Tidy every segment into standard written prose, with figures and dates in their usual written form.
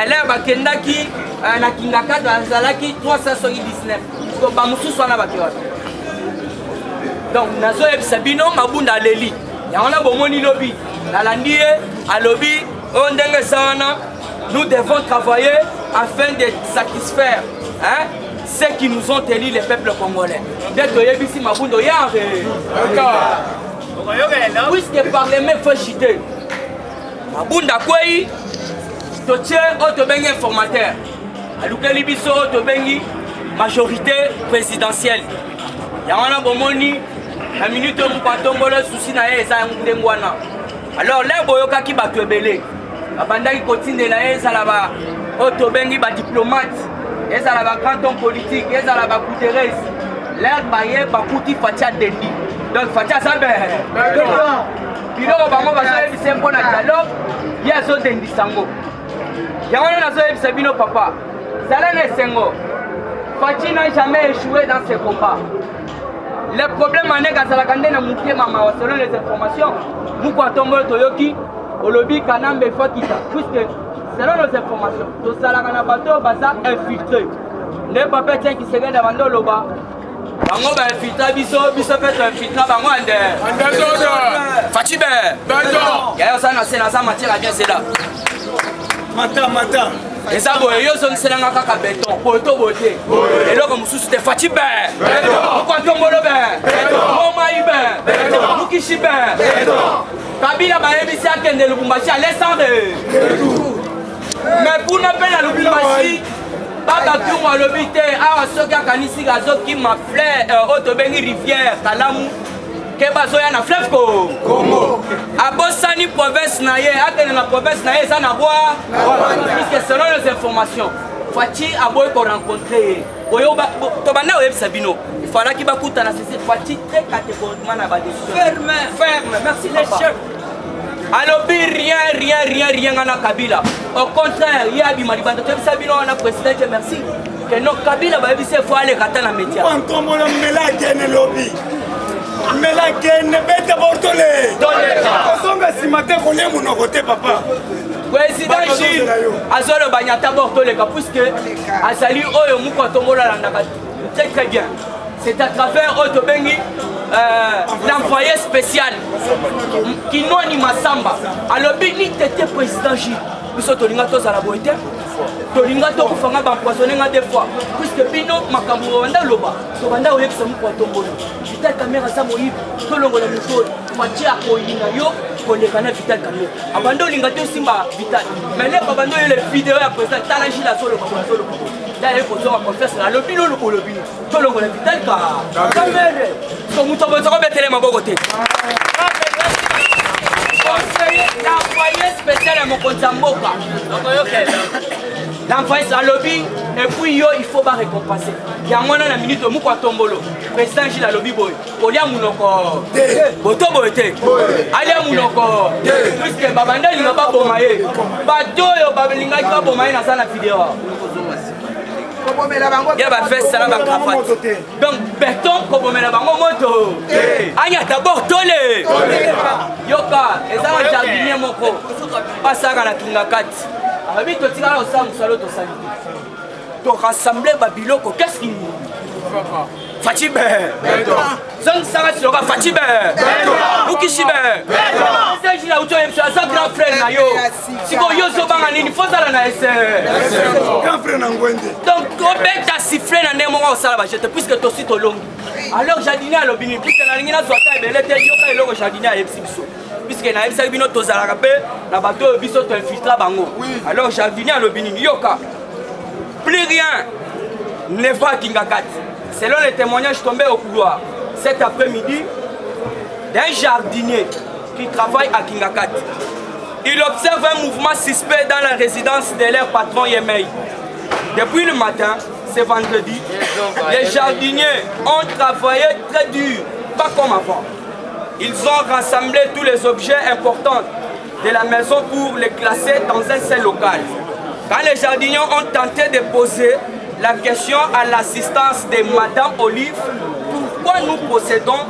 l'air bakendaki na kingaka azalaki 319 donc bamususu wana bakiwata donc nazoyebisa bino mabunda aleli yango na bomoni lobi nalandi ye alobi oyo ndenge eza wana nous devons travailler afin de satisfaire ceux qui nous ont élis les peuples congolais nde toyebisi mabunda oyare puisque parlement faut chiter mabunda kwei totie oyo tobengi informateur alukeli biso oyo tobengi majorité présidentielle yango wana bomoni na minute oyo mokwatombolo susi na ye eza ndenge wana alors lere boyokaki bato ebele babandaki kotindela ye ezala oyo tobengi badiplomate ezala bagrand homme politique ezala bakuterese lere baye bakuti fatia dendi donc fatia aza biloko bango bazoyebisa mpo na dialogue ye azodendisa ngo yango wana nazoyebisa bino papa zala na esengo Fati n'a jamais échoué dans ses combats. Le problème en est que selon les informations, nous quand on Toyoki, au lobby Kanambe Fakita, puisque selon nos informations, tout ça la bateau basa infiltré. Ne pas peut-être qui serait devant le loba. Bango ba infiltré biso fait infiltré bango ande. Fatibe. D'accord. Y'a ça na ça matière à bien c'est là. Mata. Et ça, c'est un béton, poto beauté. Et là, comme sous Fatih Ben, pourquoi Tombolo Ben, Omaï Ben, Mukishi Ben, Kabila Baébissi à Kende Lubumbashi à l'essence. Mais pour ne pas Lubumbashi, pas d'appuyer à l'obité, à ceux qui ont ici, qui m'a fait Autobéni Rivière, Kalamou. Kebazoya na fleuve Congo. A Bossani province naye, à la province naye, ça n'a pas. Puisque selon les informations, Fati a beau rencontrer. Tobana Web Sabino. Il fallait qu'il va coûter la CC. Fati très catégoriquement na décision. Ferme. Merci les chefs. Alors rien à Kabila. Au contraire, il y a Bimali Banda. Tu sais Sabino on a président merci. Que non Kabila va éviter faut aller rater la média. Quand on a gagné lobby. Mais la guerre ne peut pas porter. Ce matin, on est mon côté, papa. Président Gilles, Azolo Banyata Bortoleka, puisque Azali Oyo Mukotomola Landaka, très bien. C'est à travers Otobengi, l'envoyé spécial, qui non ni Massamba. Alors, Bini était président Gilles. Nous sommes tous à la boîte. Tolinga to kufanga bampoisonner des fois puisque bino makambo wanda loba to banda oyebisa mu kwa tombolo vital caméra za moyibi to longola muto fati akoyina yo koleka na vital caméra abando linga to simba vital mais les babando les vidéos ya président talaji la solo kwa solo là il faut se confesser la lobino le lobino to longola vital caméra so muto bozo ko betele maboko te l'envoyé spécial à mon compte Mboka. L'envoyé à lobby et puis yo il faut pas récompenser. Il y a un la minute au Mouko Tombolo. Président Gilles à lobby boy. Olia Mounoko. Boto Boete. Alia Mounoko. Puisque Babanda il n'a pas bomaye. Bato yo Babelinga il va bomaye dans sa vidéo. Il va faire ça la cravate. Donc béton comme la bango moto. Anya d'abord tolé. Yoka, et ça le jardinier moko. Pas ça à la kingakat. Abi to tira au sam salo to sali. To rassembler babiloko qu'est-ce qu'il Fatibé. Zon Sarah sur Fatibé. Mukichibe. C'est Gilles Auto et ça grand frère na yo. Si ko yo so banga nini faut ça na ese. Grand frère na ngwende. Donc on peut ta siffler na ndemo au sala ba jete puisque to si to long. Alors jardinier à l'obini puisque na lingi na zwata ebele te yo ka eloko jardinier à epsibiso. Puisque na ebisa bino to zala rapé na bateau biso to infiltra bango. Alors jardinier à l'obini yoka. Plus rien ne va à Kingakat. Selon les témoignages tombés au couloir cet après-midi d'un jardinier qui travaille à Kingakat, il observe un mouvement suspect dans la résidence de leur patron Yemei. Depuis le matin, c'est vendredi, les jardiniers ont travaillé très dur, pas comme avant. Ils ont rassemblé tous les objets importants de la maison pour les classer dans un seul local. Quand les jardiniers ont tenté de poser la question à l'assistance de Madame Olive, pourquoi nous procédons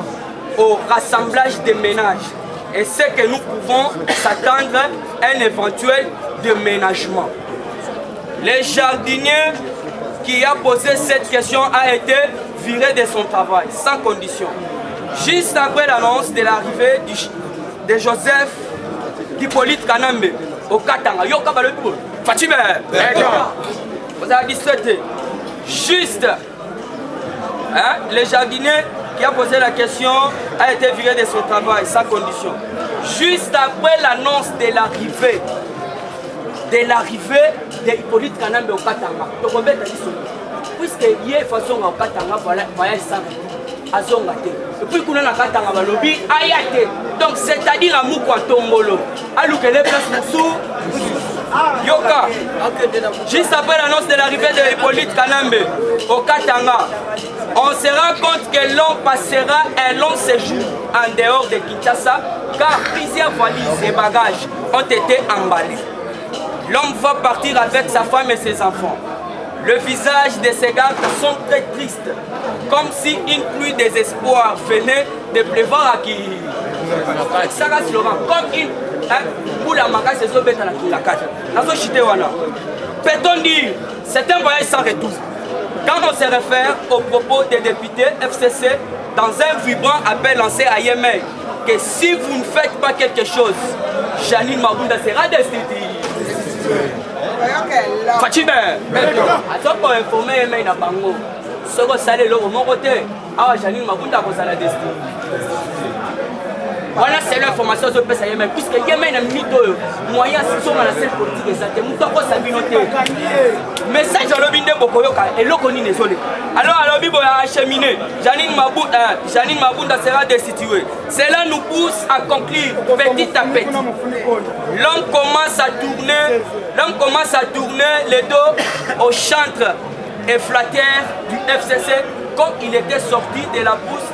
au rassemblage des ménages et ce que nous pouvons s'attendre à un éventuel déménagement. Le jardinier qui a posé cette question a été viré de son travail, sans condition. Juste après l'annonce de l'arrivée de Joseph Hippolyte Kanambe au Katanga. Yoka Balobo. Fatime. Vous avez dit juste. Hein, le jardinier qui a posé la question a été viré de son travail, sans condition. Juste après l'annonce de l'arrivée de Hippolyte Kanambe au Katanga. Donc on va être puisque il y a une façon au Katanga, voyage sans azonga te. Et puis qu'on a na Katanga balobi ayate. Donc c'est-à-dire à Mouko Tombolo. Alukele place Moussou. Yoka. Juste après l'annonce de l'arrivée de Hippolyte Kanambe au Katanga, on se rend compte que l'on passera un long séjour en dehors de Kinshasa car plusieurs valises et bagages ont été emballés. L'homme va partir avec sa femme et ses enfants. Le visage de ces gardes sont très tristes, comme si une pluie désespoir venait de pleuvoir à qui. Ça reste Laurent, comme une boule à macasse et zo bête à la cage. Peut-on dire, c'est un voyage sans retour. Quand on se réfère aux propos des députés FCC dans un vibrant appel lancé à Yémen, que si vous ne faites pas quelque chose, Janine Mabunda sera destituée. Fatime, pour informer Yémen à Bango, ce que ça allait le mon côté, Janine Mabunda a la destituée. Voilà, c'est l'information que je peux savoir, puisque Yémen a mis deux moyens sur la scène politique et santé. Nous avons sa communauté. Message à l'obinde Bokoyoka et l'Okoni désolé. Alors, à l'obinde a acheminé. Janine Mabunda sera destituée. Cela nous pousse à conclure petit à petit. L'homme commence à tourner le dos au chantre et flatteur du FCC comme il était sorti de la bourse.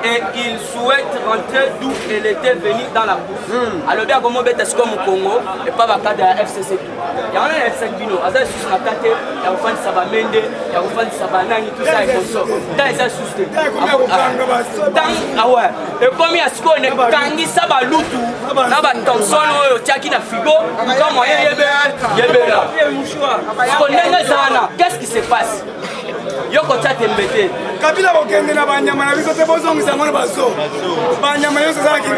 Et il souhaite rentrer d'où il était venu dans la bourse. Alors bien comment est-ce comme au Congo et pas à cadre de FCC. Il y a un FCC bino, à ça sur la tête, il y a un fan Sabamende, il y a un fan Sabanani, tout ça et comme ça. Dans les assustés. Ah ouais. Et comme il y a ce qu'on est Kangi Sabalutu, là bas Thompson, Tiaki na Figo, comme moi Yebela. Qu'est-ce qui se passe? Yoko Tembete. Kabila kokende na banyama na biso te bozongisa ngona baso. Banyama yoso za ki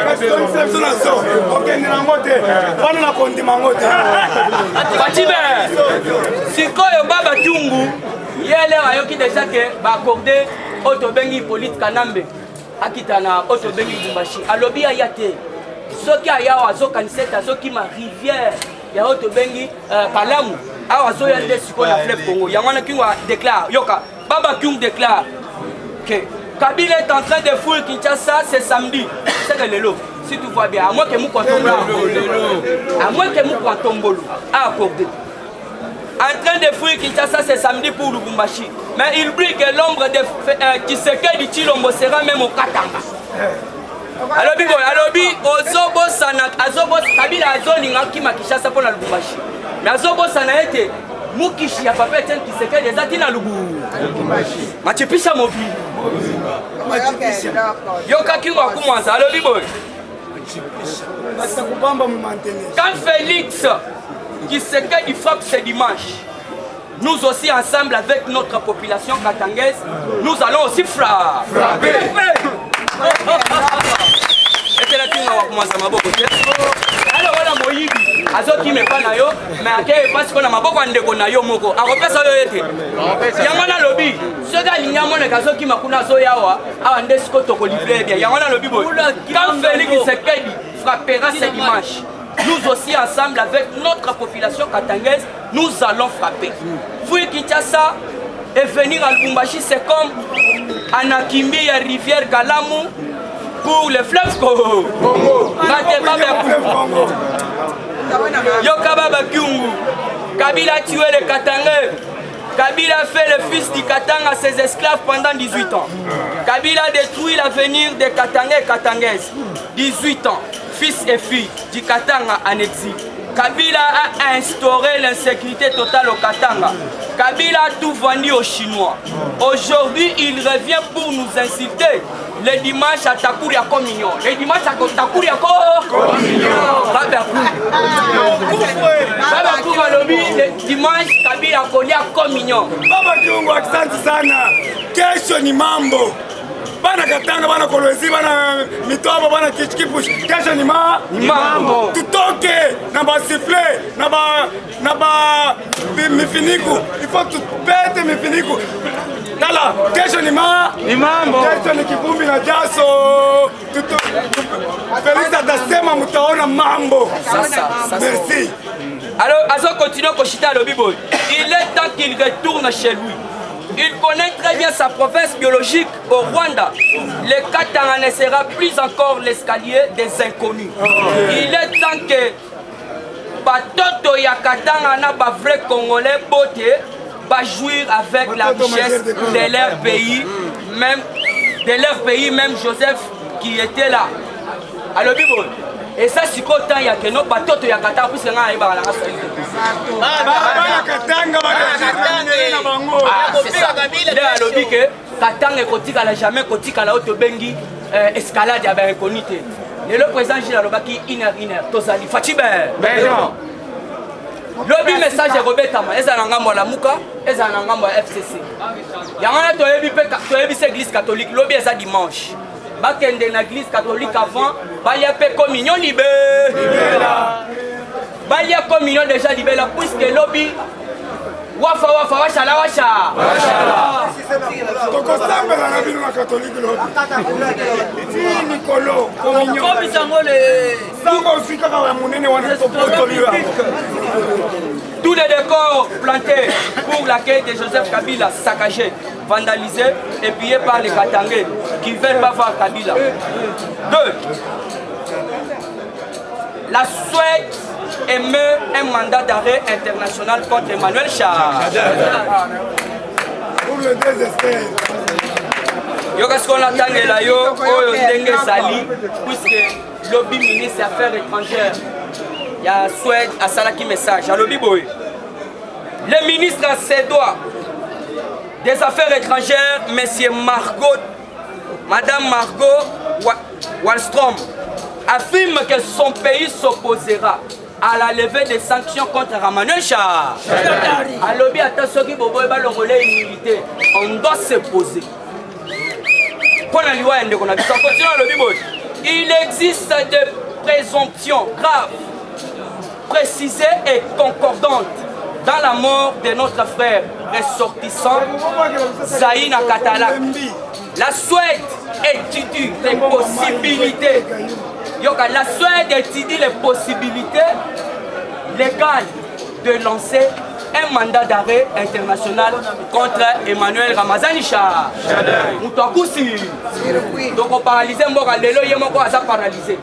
biso na so. Kokende na ngote. Bana na kondima ngote. Fatibe. Sikoyo baba Tungu. Yele ayoki déjà que ba accorder Otobengi Hippolyte Kanambe. Akitana Otobengi Bumbashi. Alobi ayate. Soki ayawa zokaniseta soki ma rivière ya Otobengi Kalamu. Awa zo yande sikoyo na fleuve Congo. Yangwana kinwa déclare Yoka Baba Kyung déclare que Kabila est en train de fouiller Kinshasa ce samedi. C'est que le lot, si tu vois bien, à moins que nous Tombolo a accordé. En train de fouiller Kinshasa ce samedi pour Lubumbashi. Mais il oublie que l'ombre de Tshisekedi Tshilombo sera même au Katanga. Alobi, Ozobo Sana, Kabila Azoninga Kima Kinshasa pour la Lubumbashi. Mais Ozobo Sana était. Mukishi ya papa tient qui sait des atina lubu. Machipisha mobi. Yoka kinwa kumanza alobi boy. Quand Félix qui sait qu'il frappe ce dimanche, nous aussi ensemble avec notre population katangaise, nous allons aussi frapper. Et là kinwa kumanza maboko. Alors voilà Moïbi. Azoki me pa na yo, mais akeye parce qu'on a maboko ndeko na yo moko. Akopesa yo yete. Yangona lobi, soka linyamona kazoki makuna zo yawa, awa ndesko toko livrer bien. Yangona lobi boy. Quand Félix Sekedi frappera ce dimanche, nous aussi ensemble avec notre population katangaise, nous allons frapper. Fouille Kinshasa et venir à Lubumbashi, c'est comme Anakimbi et rivière Kalamu pour le fleuve Congo. Yoka Baba Kyungu, Kabila a tué les Katangais. Kabila a fait le fils du Katanga à ses esclaves pendant 18 ans. Kabila a détruit l'avenir des Katangais et Katangaises. 18 ans, fils et filles du Katanga en exil. Kabila a instauré l'insécurité totale au Katanga. Kabila a tout vendu aux Chinois. Aujourd'hui, il revient pour nous inciter. Le dimanche à Takuria Communion. Le dimanche à Takuria Communion. Babakou Alobi, dimanche Kabila kolia communion. Baba Kiungo, asante sana. Kesho ni mambo. Bana Katanga, bana Kolwezi, bana Mitoba, bana Kichikipush. Kesho ni mambo. Tutoke na ba sifflet, na ba mifiniku. Il faut tupete mifiniku. Tala, kesho ni mambo. Kesho ni kivumbi na jaso. Félix atasema mutaona mambo. Merci. Alors, Azo continue à chiter à l'Obiboy. Il est temps qu'il retourne chez lui. Il connaît très bien sa province biologique au Rwanda. Le Katanga ne sera plus encore l'escalier des inconnus. Il est temps que Batoto ya Katanga na ba vrai Congolais beauté va jouir avec la richesse de leur pays, même Joseph qui était là. Alors, Bibo, et ça, c'est quand il y a que nos Batoto ya Katanga, puisque nous avons la race. C'est ça. Il a lobby que Katanga kotika la jamais kotika la haute bengi escalade ya ba inconité. Le président Gilles Alobaki iner tozali Fatibe. Lobby message Robetama, eza na ngambo la muka, eza na ngambo ya FCC. Yangana toyebi église catholique, lobby eza dimanche. Bakende na église catholique avant, balia pe communion libéla. Balia communion déjà libéla puisque lobby wafa washala. Toko sambela na bino na catholique lobby. Ti Nicolo communion. Comme sangole sango usika ka munene wana tokotoliwa. Tous les décors plantés pour l'accueil de Joseph Kabila saccagés, vandalisés et pillés par les Katangais qui ne veulent pas voir Kabila. 2. La Suède émet un mandat d'arrêt international contre Emmanuel Char. Pour le désespoir. Yo qu'est-ce qu'on attend là yo oyo ndenge sali puisque lobby ministre des Affaires étrangères ya Suède a salaki message à lobby boy. Le ministre suédois des Affaires étrangères Madame Margot Wallström affirme que son pays s'opposera à la levée des sanctions contre Emmanuel Char. À lobby attention qui bobo ba longolé immunité, on doit se poser. Il existe des présomptions graves, précisées et concordantes dans la mort de notre frère ressortissant Zaïna Katala. La Suède étudie les possibilités. La Suède étudie les possibilités légales de lancer un mandat d'arrêt international contre Emmanuel Ramazani Char. Donc on paralyse Mboka Lelo Yemoko a paralysé.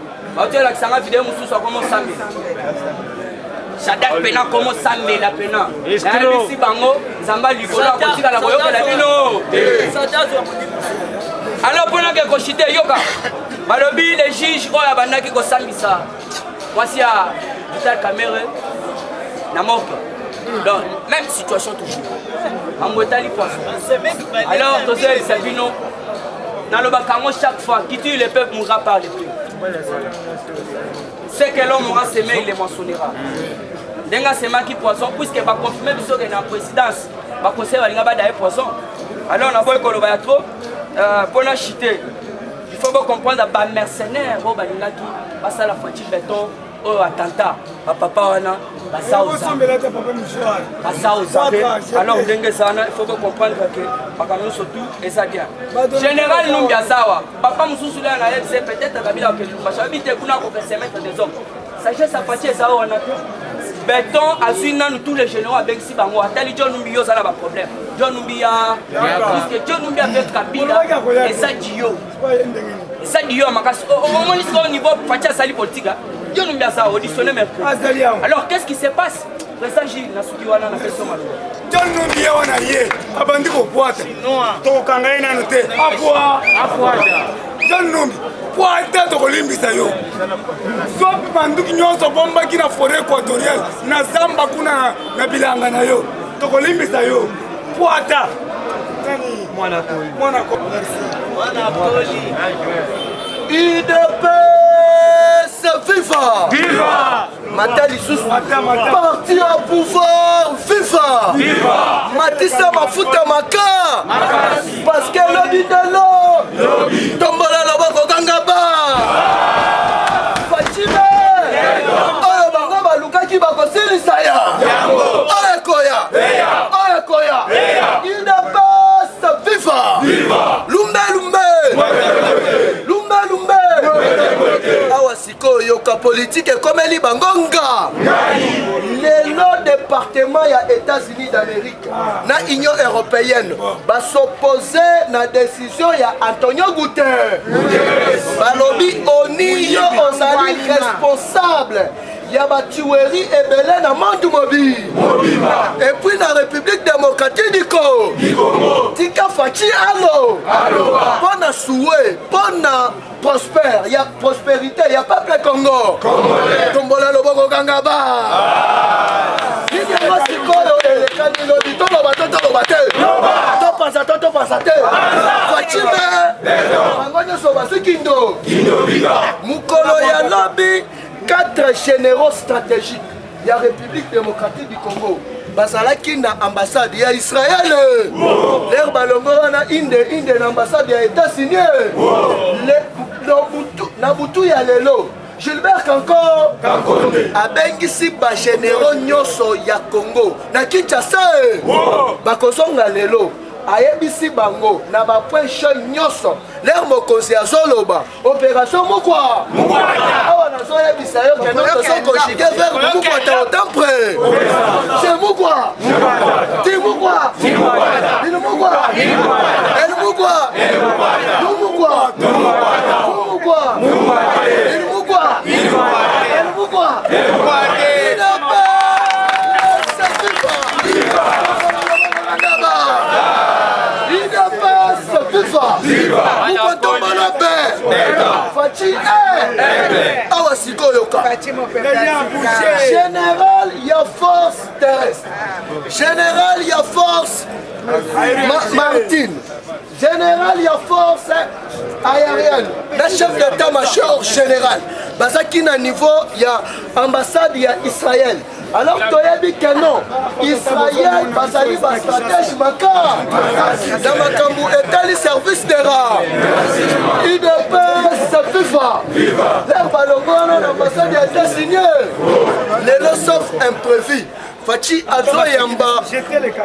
Tu as la vidéo Moussou comment samedi. Shadak Pena comment samedi la Pena. Ici Bango, Zamba Ligola, Kotika la Boyoka la Bino. Alors pour que Koshite Yoka, Balobi les juges ko ya bandaki ko sambisa. Voici à Vital Caméra na mort. Donc, même situation toujours. En Bretagne, alors, Sabino, dans le Bakango, chaque fois, qui tue le peuple mourra par le peuple. C'est que l'homme aura semé, il les mentionnera. Denga sema qui poison, puisque va confirmer que dans la présidence, va conseiller à poison. Alors, on a beau qu'on va trop, pour la chiter, il faut comprendre que les mercenaires, qui la fatigue béton. Oh attentat, papa wana, alors il faut comprendre que surtout et ça bien. Général Numbi Azawa, papa Moussou là na FC peut-être Kabila que habite kuna ko se mettre des hommes. Sachez sa partie ça wana. Béton azina nous tous les généraux avec si bango atali John Numbi yo ça na problème. John Numbi ya parce que John Numbi avec Kabila et ça dio. Ça dio makasi au niveau partie sali politique. Alors qu'est-ce qui se passe? Président Gilles Nasukiwana na question malo. John Numbi wana ye abandi ko kwata. To kanga ina note. Apwa. John Numbi kwata to kolimbisa yo. Sopi banduki nyonso bomba kina forêt équatoriale na zamba kuna na bilanga na yo. To kolimbisa yo. Kwata. Nani? Mwana ko. Viva! Viva! Matali sous parti au pouvoir Matissa mafuta maka parce que lobi de l'eau tombola loboko kangaba Fatime oyo bango balukaki bakosilisa ya oyo koya il ne passe viva lumbe awa sikoyo yoka politique ekomeli bangonga lelo département ya États-Unis d'Amérique na Union européenne s'opposer na décision ya Antonio Guterres balobi oni yo ozali responsable ya ba tuerie ebele na monde mobile et puis na République démocratique du Congo tika fachi allo pona souhait pona prospère ya prospérité ya peuple Congo tombola loboko kangaba nini masikoyo elekani lobi to bate to pasa te fachime bangonyo so basikindo mukolo ya lobi 4 généraux stratégiques de la République démocratique du Congo. Bazalaki na ambassade ya Israël. L'air balongora na inde na ambassade ya États-Unis. Na butu ya lelo. Gilbert Kankone abengisi ba généraux nyoso ya Congo. Na Kinshasa. Bakozonga lelo. Ayebisi bango na ba point chaud nyoso l'air mokonzi azoloba opération mukwa awa nazo yebisa yo que notre son conjugué vers mukwa ta autant près c'est mukwa ti mukwa il mukwa el mukwa Général, il y a force terrestre. Général, il y a force maritime. Général, il y a force aérienne. Le chef d'état-major général. Bazaki na niveau, il y a ambassade, il y a Israël. Alors tu as dit que non, Israël, Bazali, stratège Maka, dans Makambu est le service de rang. Il ne peut se FIFA. L'air ballon, l'ambassade a été signée. Les lots sauf imprévus. Fachi Azo Yamba,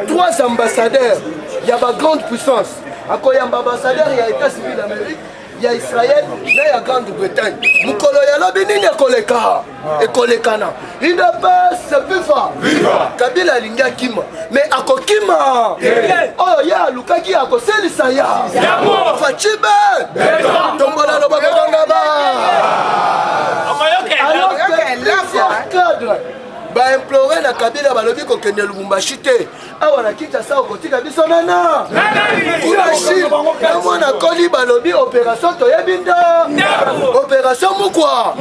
3 ambassadeurs, il y a ma grande puissance. Ako Yamba ambassadeur, il y a État civil d'Amérique. Il y a Israël, il y a Grande-Bretagne. Mukolo ya lobi nini ekoleka ekolekana. Il ne peut se viva. Kabila linga kima. Mais akokima. Oh ya lukaki akoselisa ya. Fachibe. Tombola lobaka ngaba. Alors que plusieurs cadres ba implorer na Kabila balobi ko kende Lubumbashi te awa na Kinshasa okotika biso nana kulashi na mwana koli balobi opération toyebinda opération mukwa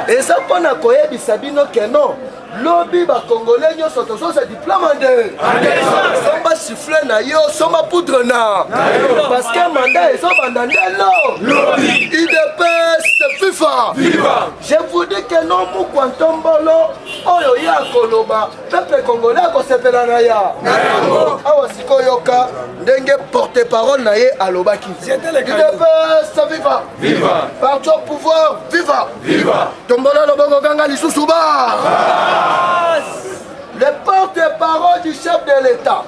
eza mpona koyebisa bino keno lobi ba congolais nyonso tozosa diplôme nde somba sifflet na yo somba poudre na parce que mandat ezobanda ndelo IDPS FIFA je vous dis que non mukwa ntombolo oyo ya koloba peuple congolais akosepela na ya awa sikoyoka ndenge porte-parole na ye alobaki IDPS viva parti au pouvoir viva tombola loboko kanga lisusu ba le porte-parole du chef de l'État,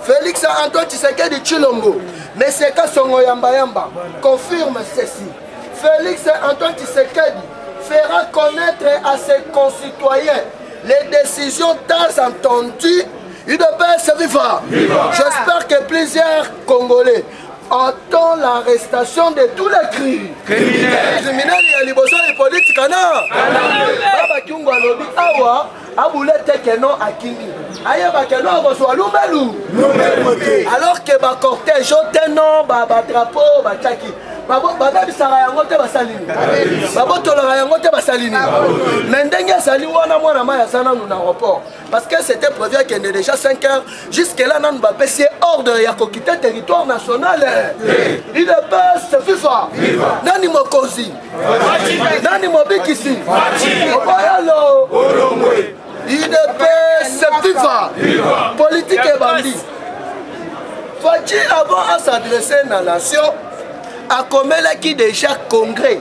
Félix Antoine Tshisekedi Tshilombo, M. Kasongo Yamba confirme ceci. Félix Antoine Tshisekedi fera connaître à ses concitoyens les décisions tant entendues. Il ne peut se vivre. J'espère que plusieurs Congolais entendent l'arrestation de tous les criminels. Il y a les politiques. Baba Kyungo alobi awa abule teke non akini. Aye ba ke no reçoit lumelu. Alors que ba cortège oteno ba drapeau ba tchaki. Babo bisara yango te basalini. Babo tolora yango te basalini. Mendenge sali wana mwana maya sana nous aéroport parce que c'était prévu qu'il y ait déjà 5 heures jusque là nan ba PC ordre ya ko quitter territoire national. Il ne peut se vivre. Nani mokozi. Nani mobikisi. Obayalo. UDPS viva. Politique et bandit. Fachi avant à s'adresser à la nation, a commis qui déjà congrès.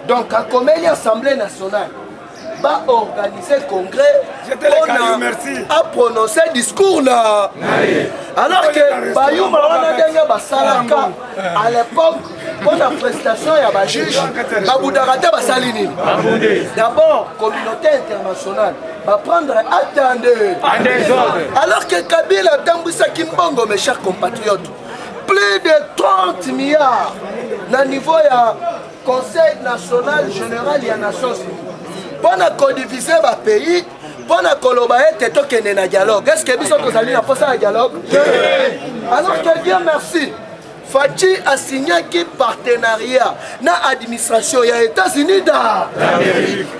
Donc a commis l'Assemblée nationale. Va organiser congrès a prononcé discours là. Alors que Bayou Mawana Denga Basalaka à l'époque pour la prestation il y a un juge Baboudarata Basalini. D'abord communauté internationale va prendre attendez. Alors que Kabila Tamboussa Kimbongo mes chers compatriotes plus de 30 milliards na niveau ya Conseil national général et Nations Unies. Pour codiviser le pays, pour que na dialogue. Est-ce que nous allons faire un dialogue? Alors que Dieu merci. Fachi a signé un partenariat dans l'administration des États-Unis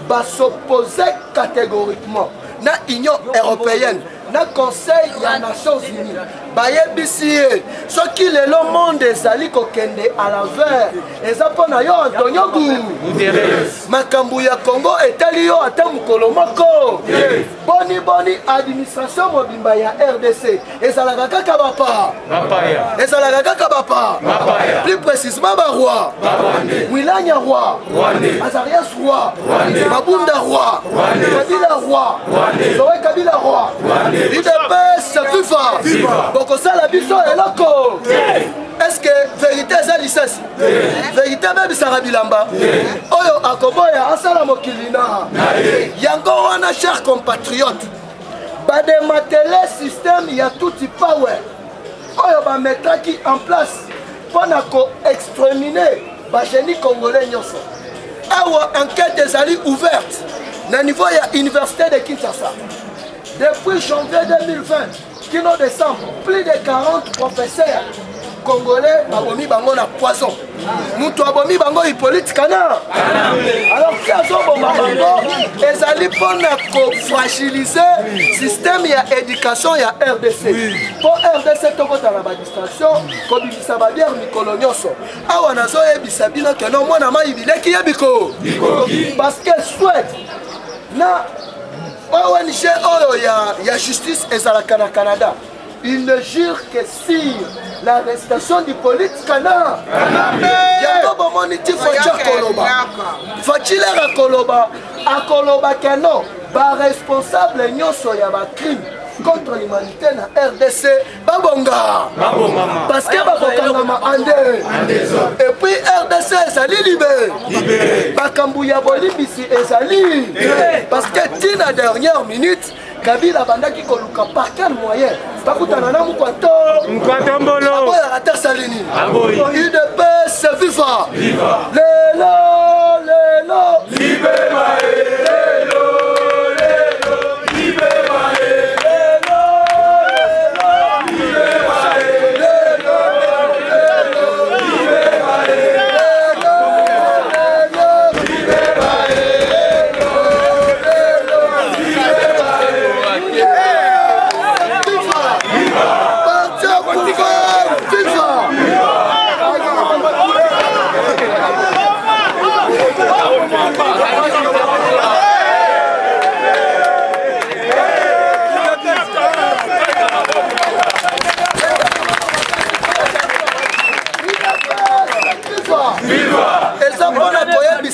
va s'opposer catégoriquement dans l'Union européenne. Dans le Conseil des Nations Unies, ce qui est le monde des alliés à l'envers, et ça pour Antonio Makambu ya Congo est allé à Tamukolomoko. Boni administration mobimba ya RDC. Et ça la kakabapa. Et ça la kakabapa. Plus précisément Barwa. Wilanya Roi. Azarias Roi. Mabunda Roi. Kabila Roi. Zoé Kabila Roi. UDPS viva. Boko sala biso eloko. Est-ce que vérité est licence? Vérité même Sarabilamba. Oyo akoboya asala mokilina. Yango wana chers compatriotes. Ba démanteler système il y a tout power. Oyo ba mettre qui en place pour exterminer ba génie congolais nyoso. Awa enquête des alliés ouverte. Na niveau ya université de Kinshasa. Depuis janvier 2020, kino décembre, plus de 40 professeurs congolais babomi bango na poison. Mutu abomi bango Hippolyte Kana. Alors qui a bomba bango ezali pona ko fragiliser système ya éducation ya RDC. Pour RDC to kota na ba distraction ko bibisa ba bière mikolo nyonso. Awa nazo yebisa bino ke no mwana mai bileki yebiko. Parce que souhaite na ONG Oyo ya justice ezalaka na Canada. Il ne jure que sur l'arrestation du politique Kana. Yango bomoniti Fachi Koloba. Fachi la Koloba. Akoloba Keno. Ba responsable nyonso ya ba crime contre l'humanité na RDC babonga. Parce que babokanga ande. Et puis RDC ezali libéré. Bakambu ya bolimbisi ezali. Parce que tina dernière minute Kabila bandaki koluka par quel moyen? Bakutana na mukwato. Mukwato aboya ata salini. UDPS viva. Lelo. Libema.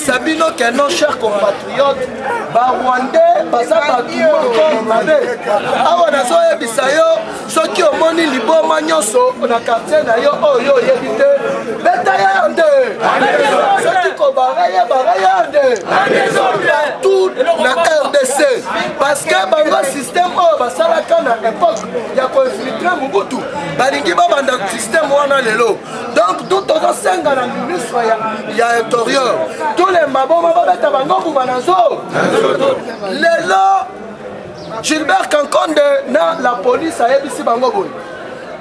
Sabino que nos chers compatriotes, Rwandais, awa nazo yebisa yo soki omoni liboma nyonso na quartier na yo oyo yebite beta yande soki kobara yande tout na RDC parce que bango système oyo basalaka na époque ya koinfiltre Mobutu balingi babanda système wana lelo donc tout ozosenga na ministre ya intérieur tous les maboma babeta bango bubanazo lelo Gilbert Kankonde na la police a yebisi bango boy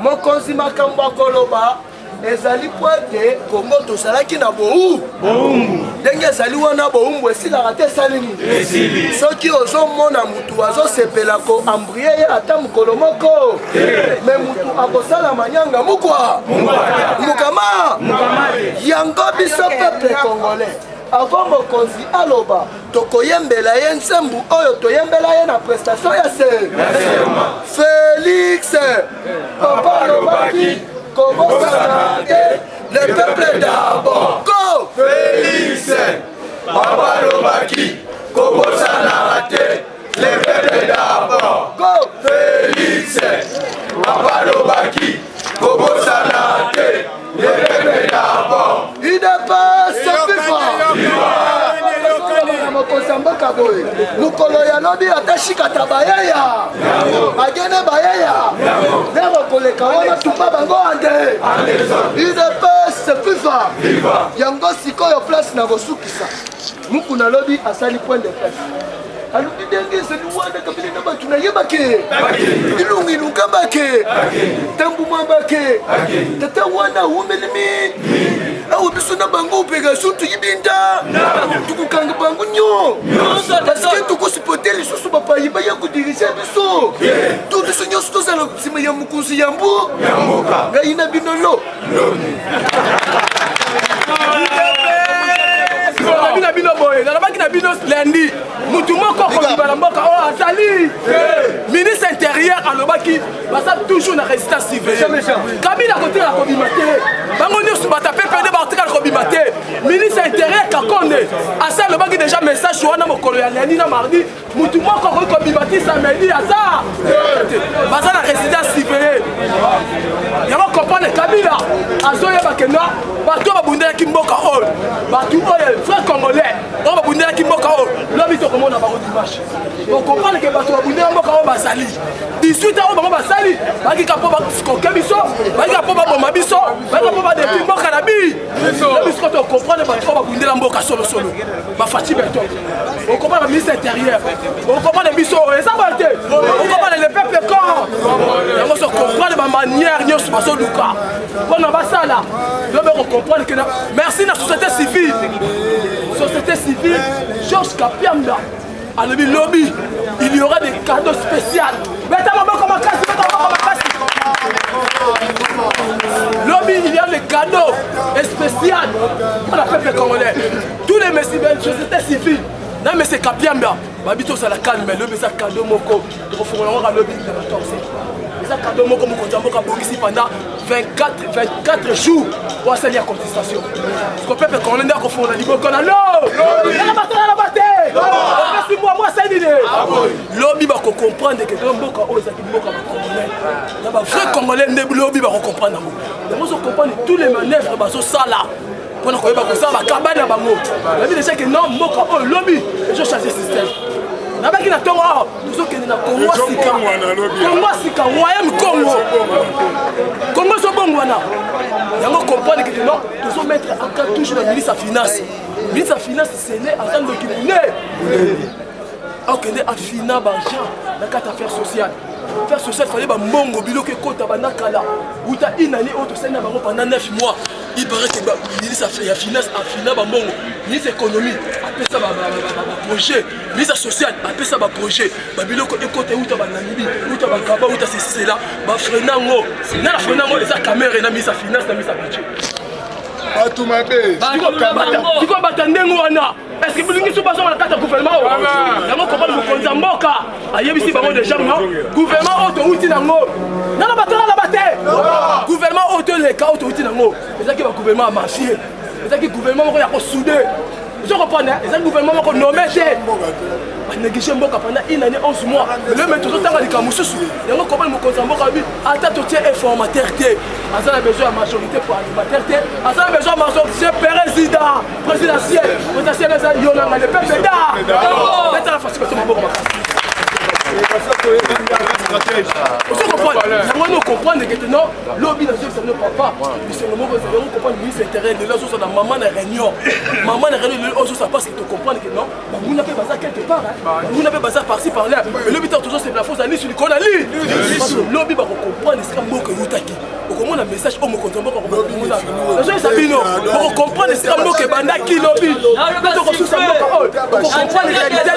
mokonzi makambo akoloba ezali poete Congo tosalaki na boumbu ndenge ezali wana boumbu esilaka te salini soki ozomona mutu azosepela ko ambrie ye ata mokolo moko me mutu akosala manyanga mukama yango biso peuple congolais avant mokonzi aloba tokoyembela ye nsembu oyo toyembela ye na prestation ya se Félix papa alobaki kobosana te le peuple d'abord go Félix papa alobaki kobosana te le peuple d'abord go Félix papa alobaki kobosana te le peuple d'abord idepese mokonzi ya mboka boye mokolo yalobi atashikata bayaya agene bayaya nde bakoleka wana tumba bango ande idepese fifa yango sikoyo place na kosukisa muku nalobi asali point de presse alobi ndenge ezali wana kabili na bato nayebake ilungiluka bake tambuma bake tata wana umelemi awo biso na bango operation tuyibinda tukukanga bango nyo parceke tokosipote lisusu bapayi baya kodirige biso to biso nyonso tozala nsima ya mokonzi ya mbu ngai na bino lo na bino boye nalobaki na bino lundi mutu moko kobima na mboka oyo azali ministre intérieur alobaki baza toujours na résistance civile kabila kotikala kobima te bango nyonso bato apepede bakotikala kobima te ministre intérieur kakonde ase alobaki déjà message wana mokolo ya lundi na mardi mutu moko akoki kobima ti samedi aza baza na résidence civile yango comprendre kabila azoyeba keno bato oyo babundelaki mboka oyo bato oyo frère congolais oyo babundelaki mboka oyo lobi tokomona bango dimanche okomprendre ke bato babundela mboka oyo bazali 18 oyo bango basali bakika mpo bakoke biso bakika mpo baboma biso bakika mpo badepi mboka na bi lobi siko tokomprendre bato oyo babundela mboka solosolo bafaci beto okomprendre ministre intérieur okomprendre biso oyo eza boye te okomprendre le peuple corps yango so comprendre bamanière nyonso bazoluka mpona basala lobi okomprendre ke merci na société civile Georges Kapiamba alobi lobby il y aura des cadeaux spéciaux beta maboko makasi lobby il y a des cadeaux spéciaux pour la peuple congolais tous les messieurs de la société civile na monsieur Kapiamba babito sala calme lobby ça cadeau moko tokofongola lobby de la torse ça cadeau moko mokonzi mboka bongisi pendant 24 jours pour salir la contestation parce que peuple congolais ndako fongola liboko na lo na bate si moi ça dit lobby ba ko comprendre que mboka o za mboka ba congolais na ba vrai congolais ndé lobby ba ko comprendre ngo donc so comprendre tous les manœuvres ba so sala pour ko yeba ko ça ba kabana bango la vie de chaque non mboka o lobby je changer système nabaki na tongo awa tozokende na kongo sika royaume kongo sobongwana yango comprendre que non tozomettre encore toujours la ministre ya finance sene aza ndoki mune okende afina baargent na kati affaire sociale faire social fallait bambongo biloko ekota banakala uta inani oyo tosali na bango pendant 9 mois il paraît que ministre ya finance afina bambongo ministre économie apesa baprojet ministre social apesa baprojet babiloko ekota uta banamibi uta bakaba uta sesisela bafrenango na la frenango eza camere na ministre ya finance na ministre ya budget bato mabe tiko bata ndenge wana est-ce que bilingi so bazo na kati ya gouvernement yango kopana mokonzi ya mboka ayebisi bango déjà gouvernement oyo touti nango nana bato na bate gouvernement oyo toleka oyo touti nango ezaki ba gouvernement ya mafie ezaki gouvernement moko ya kosoude je comprends ezaki gouvernement moko nommé te banéglige mboka pendant une année 11 mois le mais tozotanga likambo mosusu yango kopana mokonzi ya mboka abi ata totie informateur te aza na besoin ya majorité pour animateur te aza na besoin ya majorité présidentiel eza yo nanga le peuple da eza la facilité maboko makasi yango no comprendre que non lobby na jefe no papa bisengo moko ezali comprendre ministre intérieur de l'asso na maman na réunion ozo ça passe que tu comprendre que non bamuna pe baza quelque part bamuna pe baza par-ci par-là mais lobby toujours c'est la fausse ani sur likona li lobby ba comprendre ce que mboka yutaki okomona message o mokonzi mboka okomona nazo sabino ba comprendre ce que mboka bandaki lobby to ko susa mboka o ko comprendre la réalité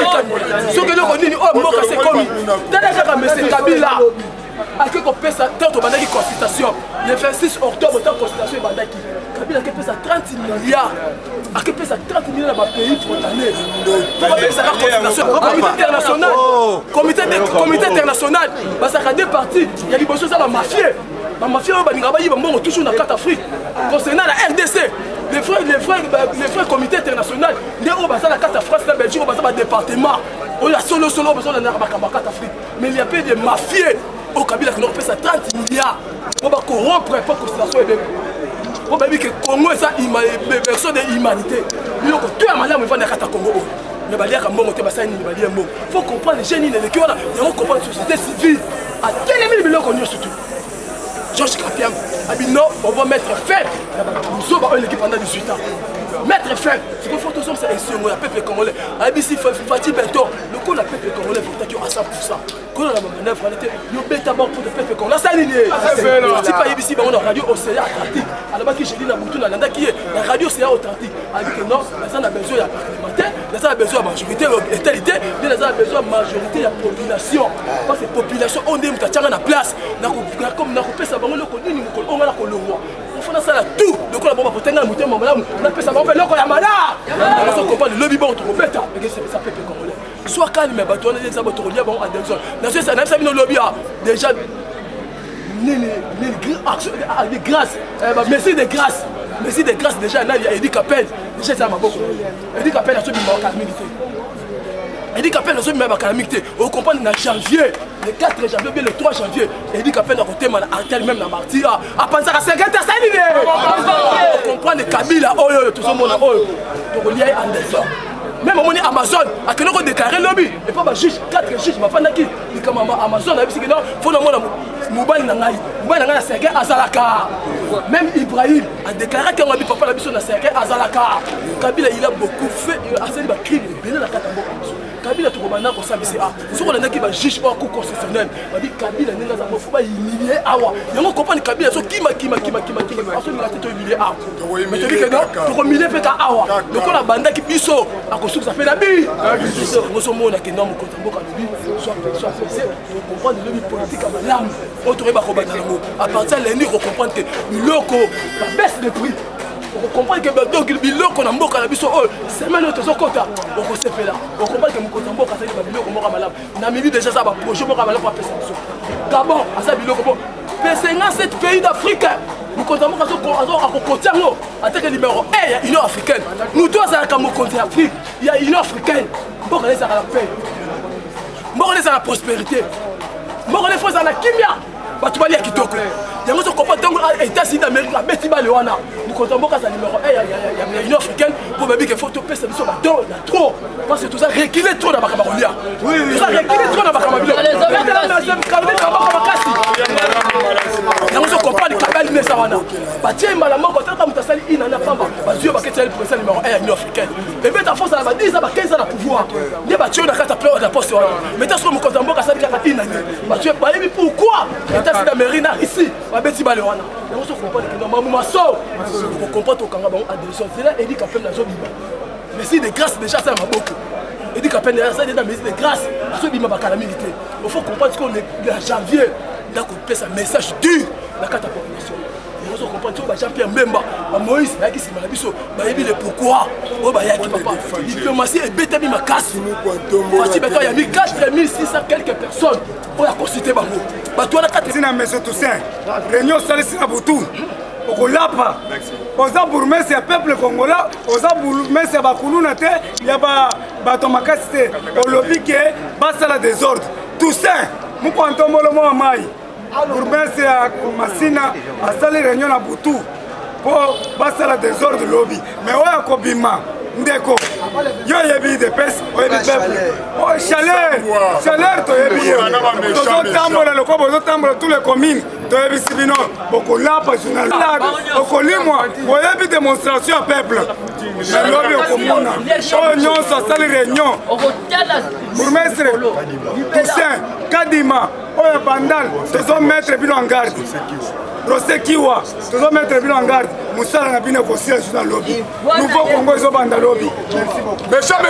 ce que loko nini o mboka c'est comme tala kaka monsieur Kabila ake kopesa tanto bandaki consultation constitution le 26 octobre ta constitution ebandaki Kabila akepesa 30 milliards akepesa 30 milliards na bapays frontalier po bapesaka constitution comité international basaka deux parties ya liboso eza bamafie oyo balinga bayiba mbongo toujours na carte Afrique concernant la RDC les frères comité international nde oyo baza na carte France na Belgique oyo baza badépartement oyo ya solo baza na makambo ya carte Afrique mais il y a peu de mafieux au Kabila qui pesa 30 milliards pour corrompre pour constitution ebeko po bayebi ke Congo eza version de humanité biloko to ya malamu evanda ya kata Congo oyo mais baliaka mbongo te basali nini balia mbongo faut comprendre les jeunes eleki wana yango comprendre société civile atelemi biloko nyonso tu Georges Kapiam a dit non, on va mettre fin. Nous sommes l'équipe pendant 18 ans. Mettre fin. Ce qu'il faut tous c'est un peuple congolais. A dit si Fatih Bento, le coup de peuple congolais faut que tu à 100%. Quand on a manœuvre, on était le bêta mort pour le peuple congolais. Ça ligne. Si pas ici, on a radio Océan Atlantique. Alors qui j'ai dit dans Boutou dans l'anda qui est la radio Océan Atlantique. A dit que non, les gens ont besoin de parlementaire, les gens ont besoin de majorité égalité, les gens ont besoin de majorité de population. Parce que population on est mutachanga na place. Comme na kopesa bango loko nini mukolo on va la kolongwa. On fait ça là tout. Donc on a bon pour tenir le muté mamala, on a pesa bango loko ya mala. On se comprend le lobby bon to beta. Mais c'est ça peuple congolais. Soit calme mais bato on a des abattoirs liés bon à des zones. Dans ce ça même ça no lobby déjà ni grâce merci de grâce déjà là il y a Eddie Capel déjà ça m'a beaucoup Eddie Capel a subi ma calamité Eddie Capel a subi ma calamité on comprend na janvier le 4 janvier bien le 3 janvier Eddie Capel a côté mal artel même na martyr à penser à 50 ça il on comprend le Kabila oyo tout ce monde oyo donc il y a Anderson même on est Amazon à quel on déclarer lobby et pas juge 4 juges ma fana qui comme Amazon a dit que non faut le monde Mobile Nangai na Serge Azalaka. Même Ibrahim a déclaré qu'il a dit papa la mission na Serge Azalaka. Kabila il a beaucoup fait assez de crimes bien la Katambo. Kabila tout comme ça c'est ah. Si on a qui va juge au cour constitutionnel, on dit Kabila n'est pas faut pas humilier awa. Il on comprend Kabila so qui on a tout humilier ah. Mais tu dis que non, pour humilier fait awa. Donc on a banda qui biso à cause ça fait la bi. Nous sommes on a que non mon Katambo Kabi soit fait on comprend le politique à l'âme. À partir de lundi, on comprend que Biloko baisse de prix. On comprend que Biloko na mboka na biso c'est même notre quota. On fait là. On comprend que Mokota mboka ça dit Biloko mboka malade. Na mimi déjà ça va projet mboka malade pour passer ça. D'abord, à ça Biloko bon. P57 7 pays d'Afrique. Mokota mboka so côté ngo. Attaque numéro 1, il y a Union africaine. Nous tous à la Mokonte Afrique, il y a Union africaine. Mboka les à la paix. Mboka les à la prospérité. Mboka les fois à la kimia. Batu bali ya kitoko yango so comprend donc États-Unis d'Amérique la beti bali wana nous comptons boka ça numéro 1 ya Union africaine pour baby que faut to pesa biso bato na trop parce que tout ça reculer trop na bakaba kolia oui ça reculer trop na bakaba bilo les hommes kalme kaba makasi yango so comprend kabali mesa wana batie mala moko tata mutasali ina na pamba bazio baketi le président numéro 1 ya Union africaine et bien ta force à ba 10 ans ba 15 ans na pouvoir ne batie na kata pleur na poste wana mais ta so mu comptons boka ça kaka ina batie ba yebi pourquoi États-Unis d'Amérique ici ba beti bale wana yango so comprend que normalement maso on comprend au kanga ba adhésion c'est là Eddie Capel na zo biba mais si de grâce déjà ça maboko Eddie Capel na ça déjà mais de grâce zo biba ba calamité il faut comprendre qu'on est en janvier là qu'on passe un message dur la carte population on comprend que Jean-Pierre Mbemba Moïse qui s'est mal biso ba yebi le pourquoi o ba yaki papa diplomatie et bétabi makasi voici maintenant il y a mis 4600 quelques personnes pour la consulter bango bato na kati na monsieur Toussaint réunion salisi na butu okolapa oza bourgmestre ya peuple congolais oza bourgmestre ya bakuluna te ya bato makasi te olobi ke basala désordre Toussaint moko antombolo mo mai bourgmestre ya Masina asali réunion na butu po basala désordre lobi mais oyo akobima ndeko yo yebi de pes oyebi peuple oh chaleur toyebi tozotambola lokobo tozotambola tous les communes toyebi sibino bokolapa journaliste okolimwa oyebi démonstration ya peuple mais lobi okomona oyo nyonso asali réunion bourgmestre Toussaint Kadima oyo bandal tozomettre bino en garde Rosekiwa tozomettre bino en garde musala na bino kosila na lobby nouveau Congo ezobanda lobby méchant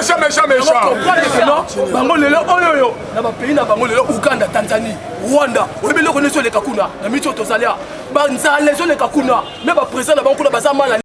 bango lelo oyo na ba pays na bango lelo Uganda Tanzanie Rwanda oyebi loko neso leka kuna na mito tozalia banzala les oleka kuna mais ba président na bango kuna baza mal